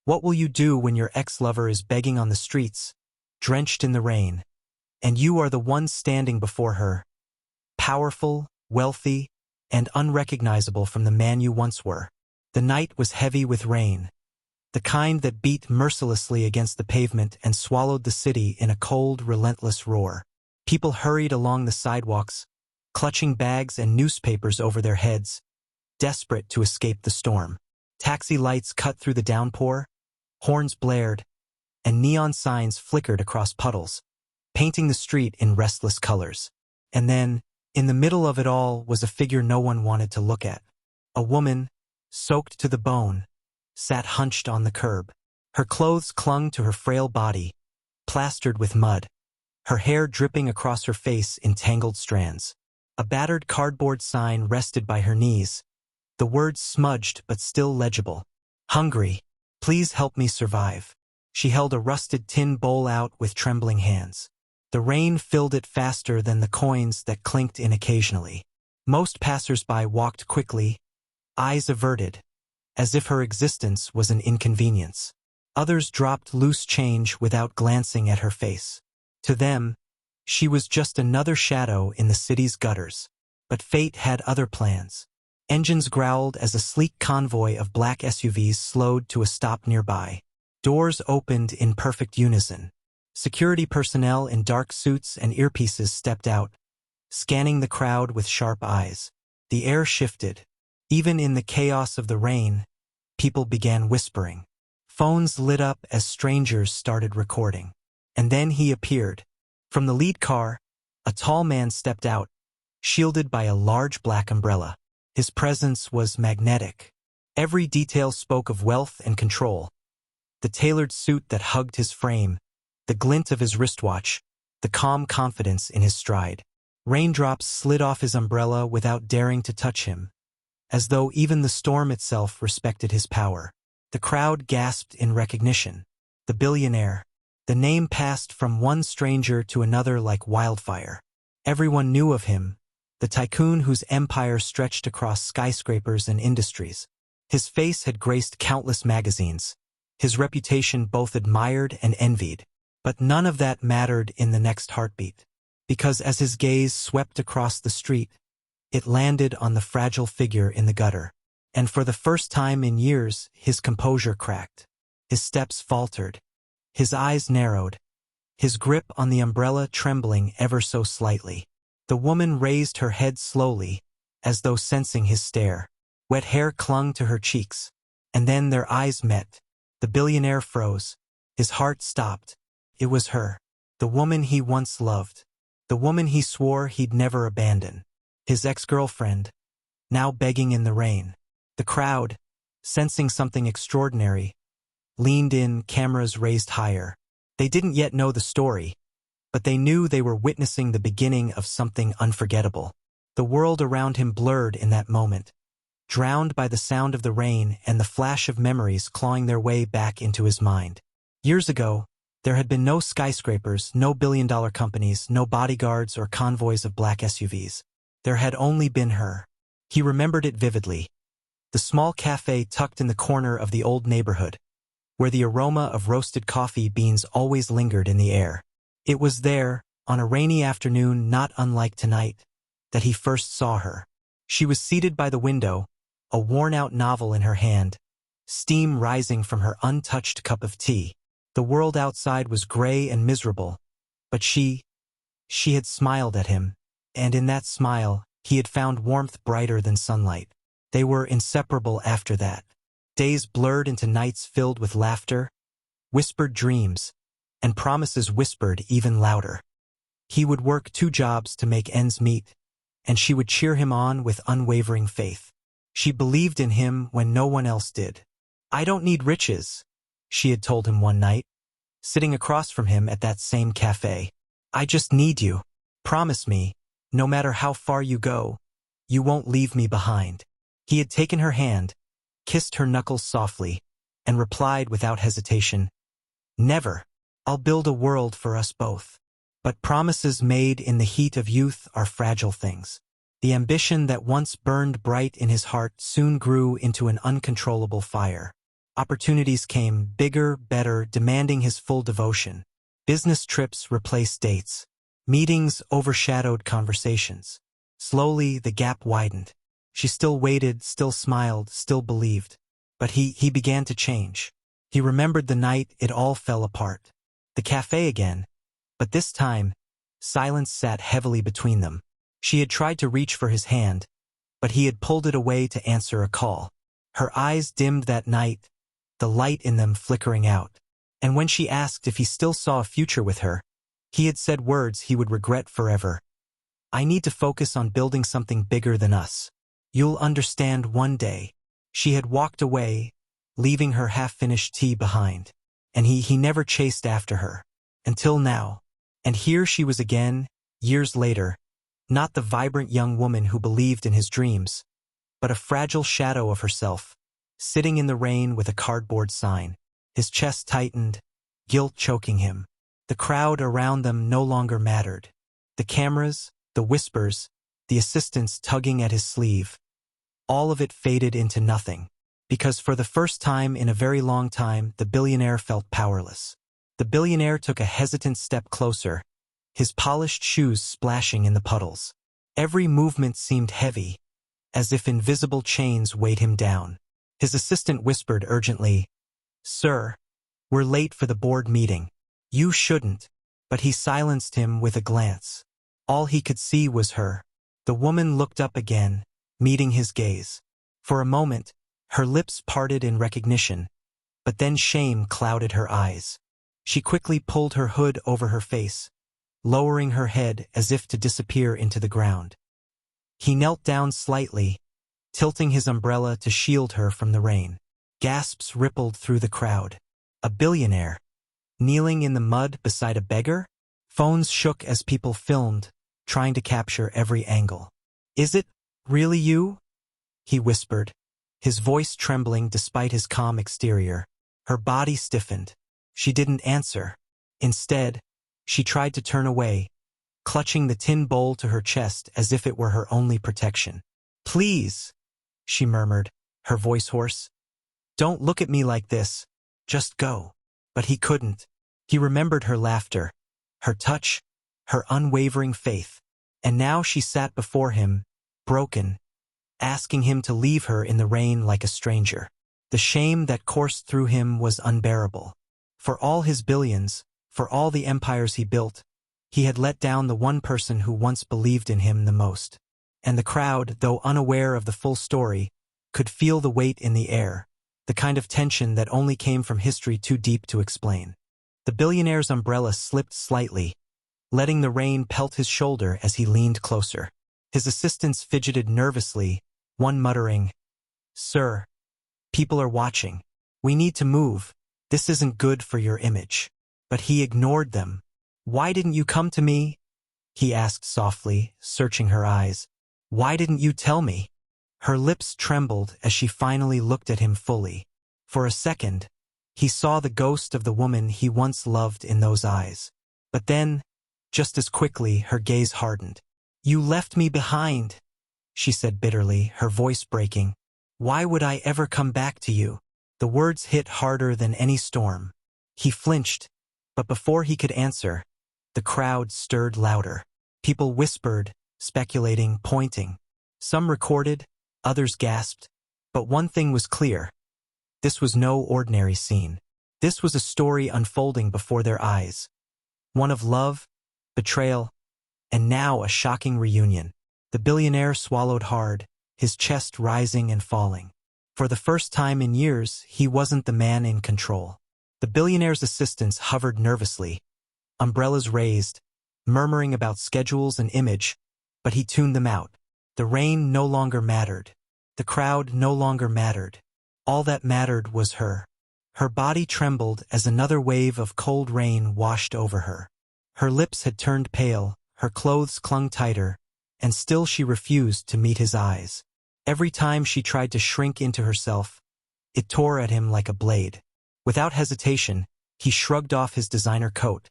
What will you do when your ex-lover is begging on the streets, drenched in the rain, and you are the one standing before her, powerful, wealthy, and unrecognizable from the man you once were? The night was heavy with rain, the kind that beat mercilessly against the pavement and swallowed the city in a cold, relentless roar. People hurried along the sidewalks, clutching bags and newspapers over their heads, desperate to escape the storm. Taxi lights cut through the downpour, horns blared, and neon signs flickered across puddles, painting the street in restless colors. And then, in the middle of it all was a figure no one wanted to look at. A woman, soaked to the bone, sat hunched on the curb. Her clothes clung to her frail body, plastered with mud, her hair dripping across her face in tangled strands. A battered cardboard sign rested by her knees, the words smudged but still legible. "Hungry. Please help me survive." She held a rusted tin bowl out with trembling hands. The rain filled it faster than the coins that clinked in occasionally. Most passers-by walked quickly, eyes averted, as if her existence was an inconvenience. Others dropped loose change without glancing at her face. To them, she was just another shadow in the city's gutters. But fate had other plans. Engines growled as a sleek convoy of black SUVs slowed to a stop nearby. Doors opened in perfect unison. Security personnel in dark suits and earpieces stepped out, scanning the crowd with sharp eyes. The air shifted. Even in the chaos of the rain, people began whispering. Phones lit up as strangers started recording. And then he appeared. From the lead car, a tall man stepped out, shielded by a large black umbrella. His presence was magnetic. Every detail spoke of wealth and control. The tailored suit that hugged his frame, the glint of his wristwatch, the calm confidence in his stride. Raindrops slid off his umbrella without daring to touch him, as though even the storm itself respected his power. The crowd gasped in recognition. The billionaire. The name passed from one stranger to another like wildfire. Everyone knew of him, the tycoon whose empire stretched across skyscrapers and industries. His face had graced countless magazines, his reputation both admired and envied. But none of that mattered in the next heartbeat, because as his gaze swept across the street, it landed on the fragile figure in the gutter. And for the first time in years, his composure cracked. His steps faltered. His eyes narrowed, his grip on the umbrella trembling ever so slightly. The woman raised her head slowly, as though sensing his stare. Wet hair clung to her cheeks, and then their eyes met. The billionaire froze. His heart stopped. It was her, the woman he once loved, the woman he swore he'd never abandon. His ex-girlfriend, now begging in the rain. The crowd, sensing something extraordinary, leaned in, cameras raised higher. They didn't yet know the story, but they knew they were witnessing the beginning of something unforgettable. The world around him blurred in that moment, drowned by the sound of the rain and the flash of memories clawing their way back into his mind. Years ago, there had been no skyscrapers, no billion-dollar companies, no bodyguards or convoys of black SUVs. There had only been her. He remembered it vividly. The small cafe tucked in the corner of the old neighborhood, where the aroma of roasted coffee beans always lingered in the air. It was there, on a rainy afternoon not unlike tonight, that he first saw her. She was seated by the window, a worn-out novel in her hand, steam rising from her untouched cup of tea. The world outside was gray and miserable, but she had smiled at him, and in that smile, he had found warmth brighter than sunlight. They were inseparable after that. Days blurred into nights filled with laughter, whispered dreams, and promises whispered even louder. He would work 2 jobs to make ends meet, and she would cheer him on with unwavering faith. She believed in him when no one else did. "I don't need riches," she had told him one night, sitting across from him at that same cafe. "I just need you. Promise me, no matter how far you go, you won't leave me behind." He had taken her hand, kissed her knuckles softly, and replied without hesitation, "Never. I'll build a world for us both." But promises made in the heat of youth are fragile things. The ambition that once burned bright in his heart soon grew into an uncontrollable fire. Opportunities came, bigger, better, demanding his full devotion. Business trips replaced dates. Meetings overshadowed conversations. Slowly, the gap widened. She still waited, still smiled, still believed. But he began to change. He remembered the night it all fell apart. The cafe again. But this time, silence sat heavily between them. She had tried to reach for his hand, but he had pulled it away to answer a call. Her eyes dimmed that night, the light in them flickering out. And when she asked if he still saw a future with her, he had said words he would regret forever. "I need to focus on building something bigger than us. You'll understand one day." She had walked away, leaving her half-finished tea behind. And he never chased after her. Until now. And here she was again, years later, not the vibrant young woman who believed in his dreams, but a fragile shadow of herself, sitting in the rain with a cardboard sign. His chest tightened, guilt choking him. The crowd around them no longer mattered. The cameras, the whispers, the assistants tugging at his sleeve. All of it faded into nothing. Because for the first time in a very long time, the billionaire felt powerless. The billionaire took a hesitant step closer, his polished shoes splashing in the puddles. Every movement seemed heavy, as if invisible chains weighed him down. His assistant whispered urgently, "Sir, we're late for the board meeting." "You shouldn't." But he silenced him with a glance. All he could see was her. The woman looked up again, meeting his gaze. For a moment, her lips parted in recognition, but then shame clouded her eyes. She quickly pulled her hood over her face, lowering her head as if to disappear into the ground. He knelt down slightly, tilting his umbrella to shield her from the rain. Gasps rippled through the crowd. A billionaire? Kneeling in the mud beside a beggar? Phones shook as people filmed, trying to capture every angle. "Is it really you?" he whispered, his voice trembling despite his calm exterior. Her body stiffened. She didn't answer. Instead, she tried to turn away, clutching the tin bowl to her chest as if it were her only protection. "Please," she murmured, her voice hoarse. "Don't look at me like this. Just go." But he couldn't. He remembered her laughter, her touch, her unwavering faith. And now she sat before him, broken, asking him to leave her in the rain like a stranger. The shame that coursed through him was unbearable. For all his billions, for all the empires he built, he had let down the one person who once believed in him the most. And the crowd, though unaware of the full story, could feel the weight in the air, the kind of tension that only came from history too deep to explain. The billionaire's umbrella slipped slightly, letting the rain pelt his shoulder as he leaned closer. His assistants fidgeted nervously, one muttering, "Sir, people are watching. We need to move. This isn't good for your image." But he ignored them. "Why didn't you come to me?" he asked softly, searching her eyes. "Why didn't you tell me?" Her lips trembled as she finally looked at him fully. For a second, he saw the ghost of the woman he once loved in those eyes. But then, just as quickly, her gaze hardened. "You left me behind," she said bitterly, her voice breaking. "Why would I ever come back to you?" The words hit harder than any storm. He flinched, but before he could answer, the crowd stirred louder. People whispered, speculating, pointing. Some recorded, others gasped. But one thing was clear. This was no ordinary scene. This was a story unfolding before their eyes. One of love, betrayal, and now a shocking reunion. The billionaire swallowed hard, his chest rising and falling. For the first time in years, he wasn't the man in control. The billionaire's assistants hovered nervously, umbrellas raised, murmuring about schedules and image, but he tuned them out. The rain no longer mattered. The crowd no longer mattered. All that mattered was her. Her body trembled as another wave of cold rain washed over her. Her lips had turned pale, her clothes clung tighter, and still she refused to meet his eyes. Every time she tried to shrink into herself, it tore at him like a blade. Without hesitation, he shrugged off his designer coat,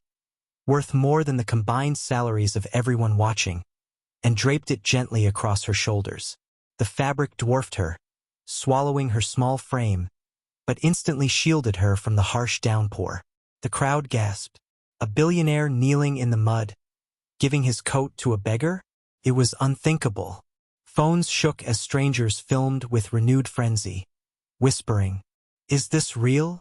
worth more than the combined salaries of everyone watching, and draped it gently across her shoulders. The fabric dwarfed her, swallowing her small frame, but instantly shielded her from the harsh downpour. The crowd gasped. A billionaire kneeling in the mud, giving his coat to a beggar? It was unthinkable. Phones shook as strangers filmed with renewed frenzy, whispering, "Is this real?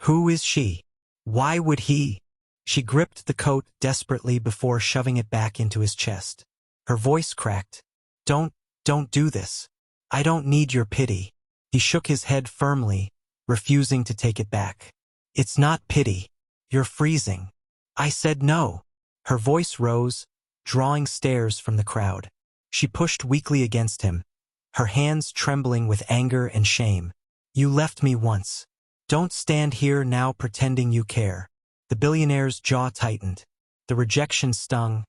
Who is she? Why would he?" She gripped the coat desperately before shoving it back into his chest. Her voice cracked. Don't do this. I don't need your pity." He shook his head firmly, refusing to take it back. "It's not pity. You're freezing." "I said no." Her voice rose, drawing stares from the crowd. She pushed weakly against him, her hands trembling with anger and shame. "You left me once. Don't stand here now pretending you care." The billionaire's jaw tightened. The rejection stung,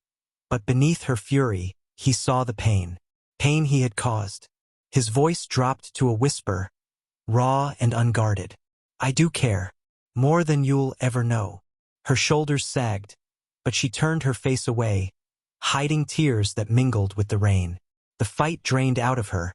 but beneath her fury, he saw the pain. Pain he had caused. His voice dropped to a whisper, raw and unguarded. "I do care. More than you'll ever know." Her shoulders sagged, but she turned her face away, hiding tears that mingled with the rain. The fight drained out of her,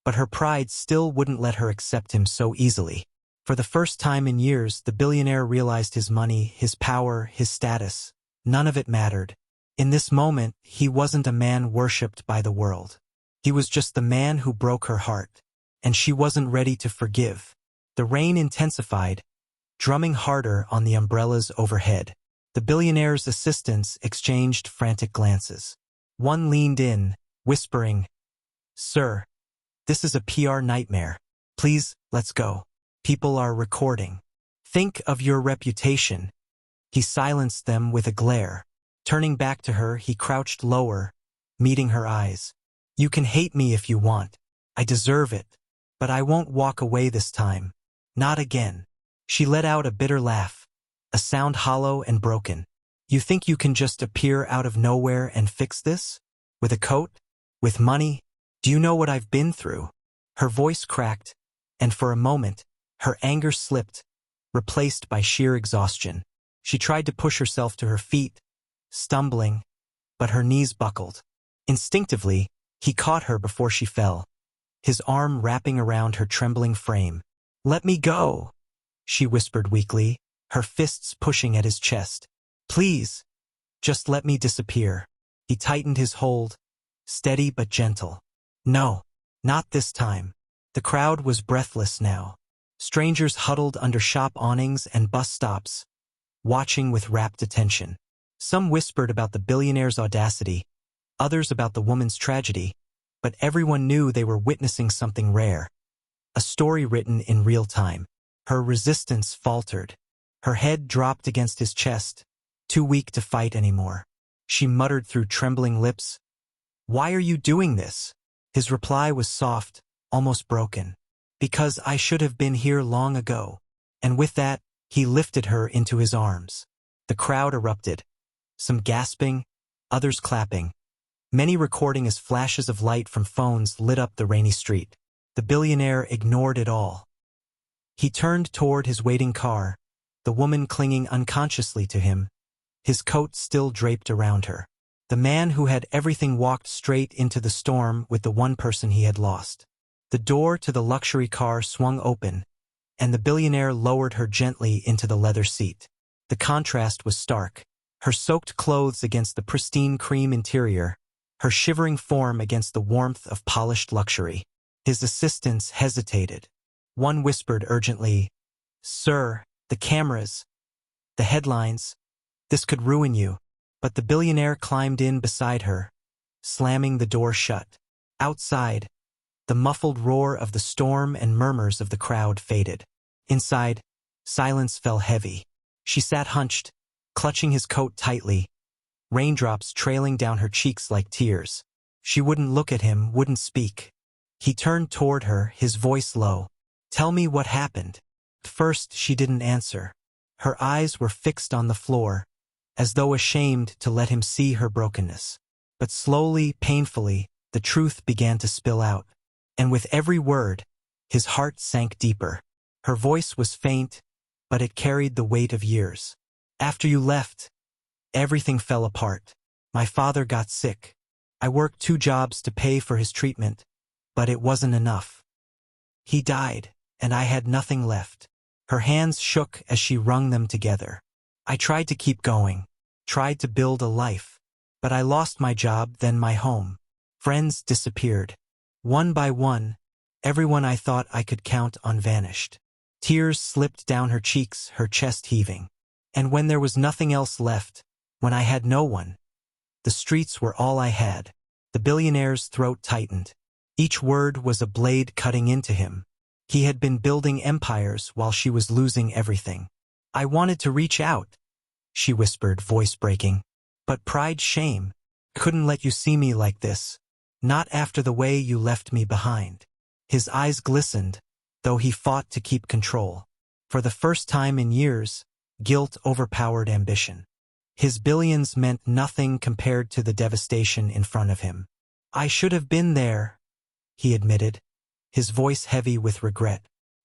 but her pride still wouldn't let her accept him so easily. For the first time in years, the billionaire realized his money, his power, his status. None of it mattered. In this moment, he wasn't a man worshipped by the world. He was just the man who broke her heart, and she wasn't ready to forgive. The rain intensified, drumming harder on the umbrellas overhead. The billionaire's assistants exchanged frantic glances. One leaned in, whispering, "Sir, this is a PR nightmare. Please, let's go. People are recording. Think of your reputation." He silenced them with a glare. Turning back to her, he crouched lower, meeting her eyes. "You can hate me if you want. I deserve it. But I won't walk away this time. Not again." She let out a bitter laugh, a sound hollow and broken. "You think you can just appear out of nowhere and fix this? With a coat? With money? Do you know what I've been through?" Her voice cracked, and for a moment, her anger slipped, replaced by sheer exhaustion. She tried to push herself to her feet, stumbling, but her knees buckled. Instinctively, he caught her before she fell, his arm wrapping around her trembling frame. "Let me go," she whispered weakly, her fists pushing at his chest. "Please, just let me disappear." He tightened his hold, steady but gentle. "No, not this time." The crowd was breathless now. Strangers huddled under shop awnings and bus stops, watching with rapt attention. Some whispered about the billionaire's audacity, others about the woman's tragedy, but everyone knew they were witnessing something rare. A story written in real time. Her resistance faltered. Her head dropped against his chest, too weak to fight anymore. She muttered through trembling lips, "Why are you doing this?" His reply was soft, almost broken. "Because I should have been here long ago." And with that, he lifted her into his arms. The crowd erupted, some gasping, others clapping, many recording as flashes of light from phones lit up the rainy street. The billionaire ignored it all. He turned toward his waiting car, the woman clinging unconsciously to him, his coat still draped around her. The man who had everything walked straight into the storm with the one person he had lost. The door to the luxury car swung open, and the billionaire lowered her gently into the leather seat. The contrast was stark. Her soaked clothes against the pristine cream interior, her shivering form against the warmth of polished luxury. His assistants hesitated. One whispered urgently, "Sir, the cameras, the headlines, this could ruin you." But the billionaire climbed in beside her, slamming the door shut. Outside, the muffled roar of the storm and murmurs of the crowd faded. Inside, silence fell heavy. She sat hunched, clutching his coat tightly, raindrops trailing down her cheeks like tears. She wouldn't look at him, wouldn't speak. He turned toward her, his voice low. "Tell me what happened." At first, she didn't answer. Her eyes were fixed on the floor, as though ashamed to let him see her brokenness. But slowly, painfully, the truth began to spill out. And with every word, his heart sank deeper. Her voice was faint, but it carried the weight of years. "After you left, everything fell apart. My father got sick. I worked 2 jobs to pay for his treatment, but it wasn't enough. He died, and I had nothing left. Her hands shook as she wrung them together. I tried to keep going, tried to build a life. But I lost my job, then my home. Friends disappeared. One by one, everyone I thought I could count on vanished. Tears slipped down her cheeks, her chest heaving. And when there was nothing else left, when I had no one, the streets were all I had. The billionaire's throat tightened. Each word was a blade cutting into him. He had been building empires while she was losing everything. I wanted to reach out, she whispered, voice breaking. But pride, shame, couldn't let you see me like this. Not after the way you left me behind. His eyes glistened, though he fought to keep control. For the first time in years, guilt overpowered ambition. His billions meant nothing compared to the devastation in front of him. I should have been there, he admitted, his voice heavy with regret.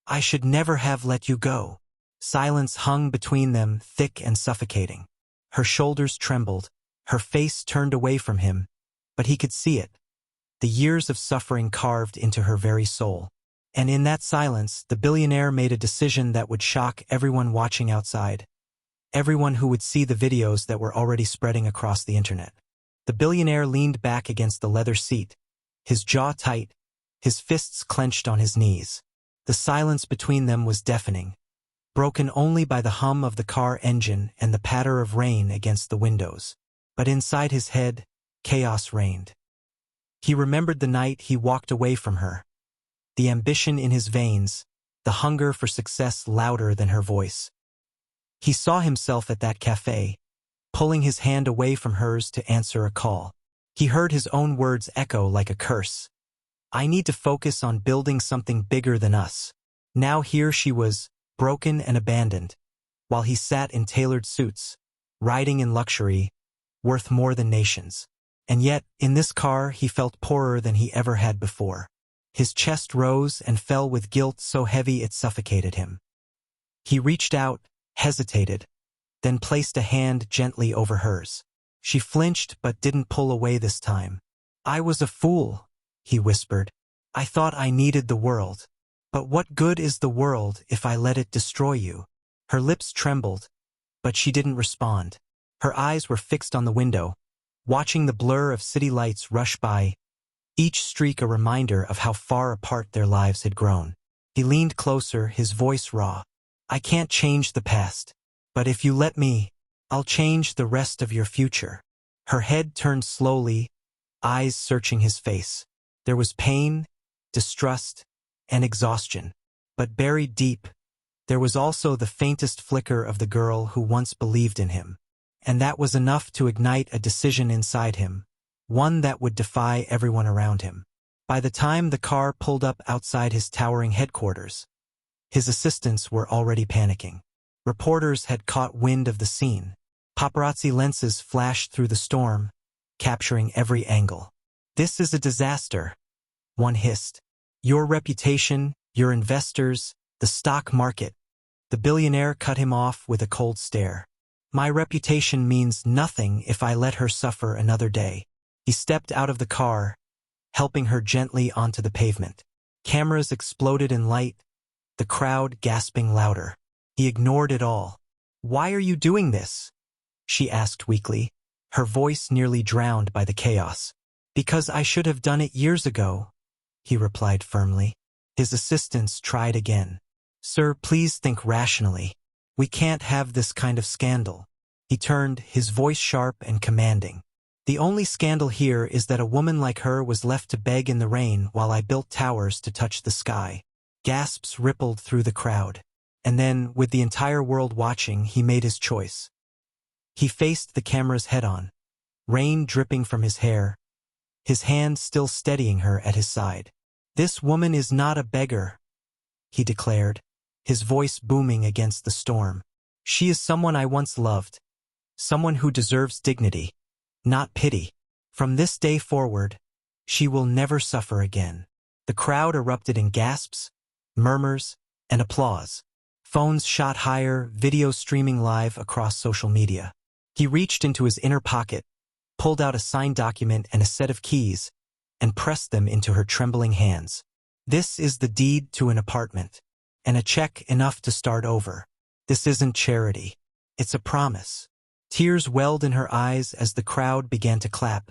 I should never have let you go. Silence hung between them, thick and suffocating. Her shoulders trembled, her face turned away from him, but he could see it. The years of suffering carved into her very soul. And in that silence, the billionaire made a decision that would shock everyone watching outside. Everyone who would see the videos that were already spreading across the internet. The billionaire leaned back against the leather seat, his jaw tight, his fists clenched on his knees. The silence between them was deafening, broken only by the hum of the car engine and the patter of rain against the windows. But inside his head, chaos reigned. He remembered the night he walked away from her. The ambition in his veins, the hunger for success louder than her voice. He saw himself at that cafe, pulling his hand away from hers to answer a call. He heard his own words echo like a curse. I need to focus on building something bigger than us. Now here she was, broken and abandoned, while he sat in tailored suits, riding in luxury, worth more than nations. And yet, in this car, he felt poorer than he ever had before. His chest rose and fell with guilt so heavy it suffocated him. He reached out, hesitated, then placed a hand gently over hers. She flinched but didn't pull away this time. I was a fool, he whispered. I thought I needed the world. But what good is the world if I let it destroy you? Her lips trembled, but she didn't respond. Her eyes were fixed on the window, watching the blur of city lights rush by, each streak a reminder of how far apart their lives had grown. He leaned closer, his voice raw. I can't change the past, but if you let me, I'll change the rest of your future. Her head turned slowly, eyes searching his face. There was pain, distrust, and exhaustion. But buried deep, there was also the faintest flicker of the girl who once believed in him. And that was enough to ignite a decision inside him, one that would defy everyone around him. By the time the car pulled up outside his towering headquarters, his assistants were already panicking. Reporters had caught wind of the scene. Paparazzi lenses flashed through the storm, capturing every angle. This is a disaster, one hissed. Your reputation, your investors, the stock market. The billionaire cut him off with a cold stare. My reputation means nothing if I let her suffer another day. He stepped out of the car, helping her gently onto the pavement. Cameras exploded in light, the crowd gasping louder. He ignored it all. Why are you doing this? She asked weakly, her voice nearly drowned by the chaos. Because I should have done it years ago, he replied firmly. His assistants tried again. Sir, please think rationally. We can't have this kind of scandal. He turned, his voice sharp and commanding. The only scandal here is that a woman like her was left to beg in the rain while I built towers to touch the sky. Gasps rippled through the crowd. And then, with the entire world watching, he made his choice. He faced the cameras head-on, rain dripping from his hair, his hand still steadying her at his side. This woman is not a beggar, he declared, his voice booming against the storm. She is someone I once loved, someone who deserves dignity, not pity. From this day forward, she will never suffer again. The crowd erupted in gasps, murmurs, and applause. Phones shot higher, video streaming live across social media. He reached into his inner pocket, pulled out a signed document and a set of keys, and pressed them into her trembling hands. This is the deed to an apartment. and a check enough to start over. This isn't charity. It's a promise. Tears welled in her eyes as the crowd began to clap,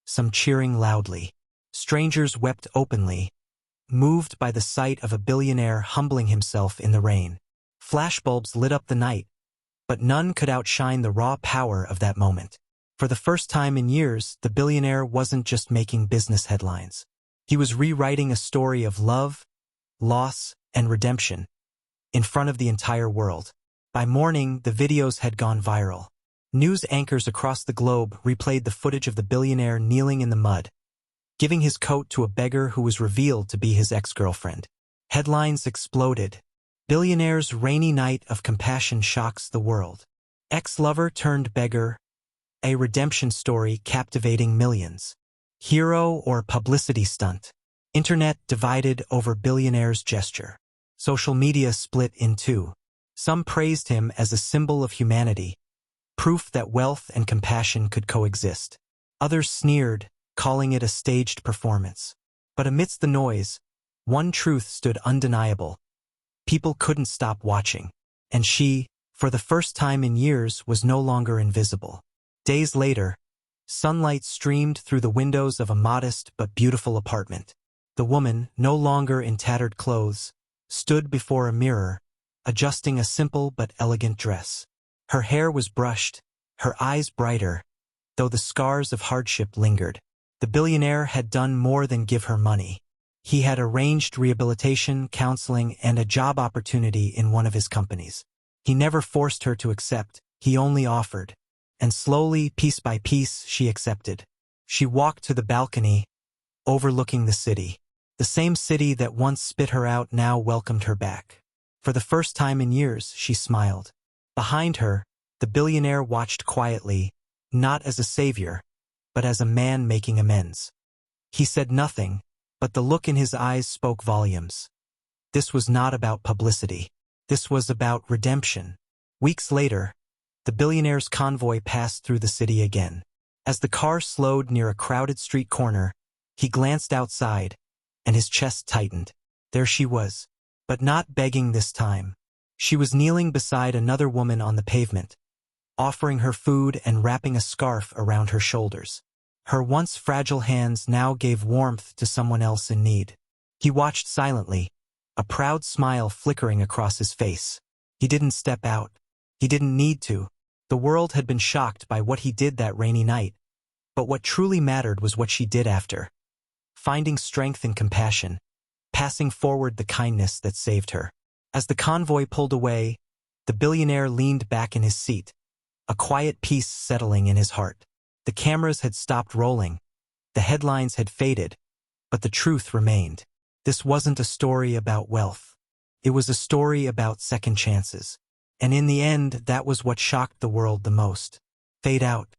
some cheering loudly. Strangers wept openly, moved by the sight of a billionaire humbling himself in the rain. Flashbulbs lit up the night, but none could outshine the raw power of that moment. For the first time in years, the billionaire wasn't just making business headlines. He was rewriting a story of love, loss, and redemption in front of the entire world. By morning, the videos had gone viral. News anchors across the globe replayed the footage of the billionaire kneeling in the mud, giving his coat to a beggar who was revealed to be his ex-girlfriend. Headlines exploded. Billionaire's rainy night of compassion shocks the world. Ex-lover turned beggar, a redemption story captivating millions. Hero or publicity stunt? Internet divided over billionaire's gesture. Social media split in two. Some praised him as a symbol of humanity, proof that wealth and compassion could coexist. Others sneered, calling it a staged performance. But amidst the noise, one truth stood undeniable. People couldn't stop watching. And she, for the first time in years, was no longer invisible. Days later, sunlight streamed through the windows of a modest but beautiful apartment. The woman, no longer in tattered clothes, stood before a mirror, adjusting a simple but elegant dress. Her hair was brushed, her eyes brighter, though the scars of hardship lingered. The billionaire had done more than give her money. He had arranged rehabilitation, counseling, and a job opportunity in one of his companies. He never forced her to accept, he only offered. And slowly, piece by piece, she accepted. She walked to the balcony, overlooking the city. The same city that once spit her out now welcomed her back. For the first time in years, she smiled. Behind her, the billionaire watched quietly, not as a savior, but as a man making amends. He said nothing, but the look in his eyes spoke volumes. This was not about publicity. This was about redemption. Weeks later, the billionaire's convoy passed through the city again. As the car slowed near a crowded street corner, he glanced outside, and his chest tightened. There she was, but not begging this time. She was kneeling beside another woman on the pavement, offering her food and wrapping a scarf around her shoulders. Her once fragile hands now gave warmth to someone else in need. He watched silently, a proud smile flickering across his face. He didn't step out. He didn't need to. The world had been shocked by what he did that rainy night, but what truly mattered was what she did after. Finding strength and compassion, passing forward the kindness that saved her. As the convoy pulled away, the billionaire leaned back in his seat, a quiet peace settling in his heart. The cameras had stopped rolling, the headlines had faded, but the truth remained. This wasn't a story about wealth. It was a story about second chances. And in the end, that was what shocked the world the most. Fade out.